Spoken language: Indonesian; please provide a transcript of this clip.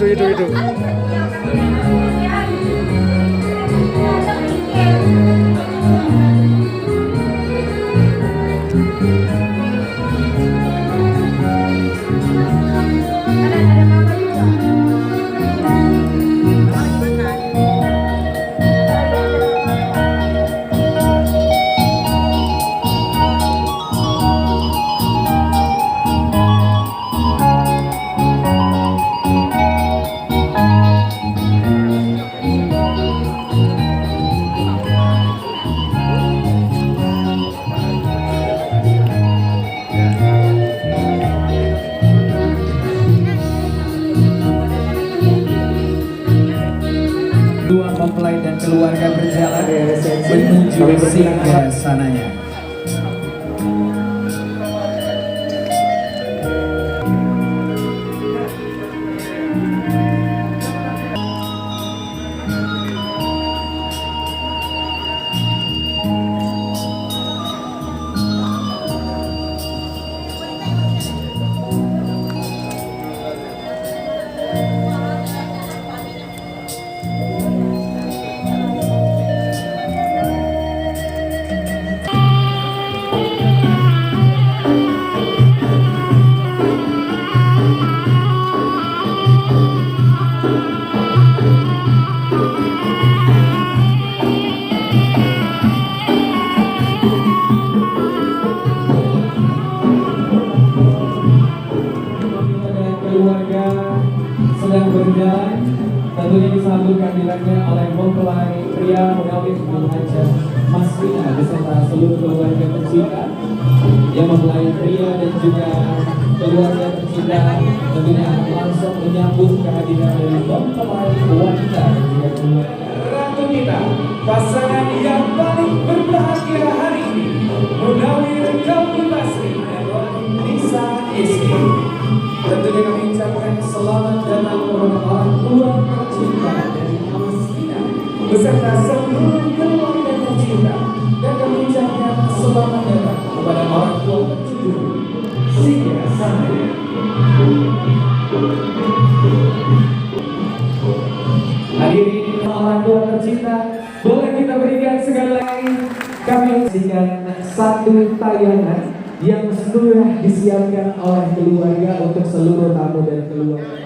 Itu. Dua mempelai dan keluarga berjalan menuju singgah sananya. Keluarga sedang berjalan, tentunya disambut kehadirannya oleh mempelai pria Munawir bin Hajah Mas Rina beserta seluruh keluarga tercinta yang mempelai pria dan juga keluarga tercinta tentunya akan langsung menyambut kehadiran dari mempelai wanita dan juga keluarga ratu kita, pasangan yang paling berbahagia hari ini, Munawir bin Basri dan Nisa Iski. Tentunya kami ucapkan selamat datang kepada orang tua tercinta dari Mas Rina beserta seluruh keluarga tercinta, dan kami ucapkan selamat datang kepada orang tua tercinta singgah sananya. Hadirin orang tua tercinta, boleh kita berikan sekali lagi kami saksikan satu tayangan yang sudah disiapkan oleh keluarga untuk seluruh tamu dan keluarga.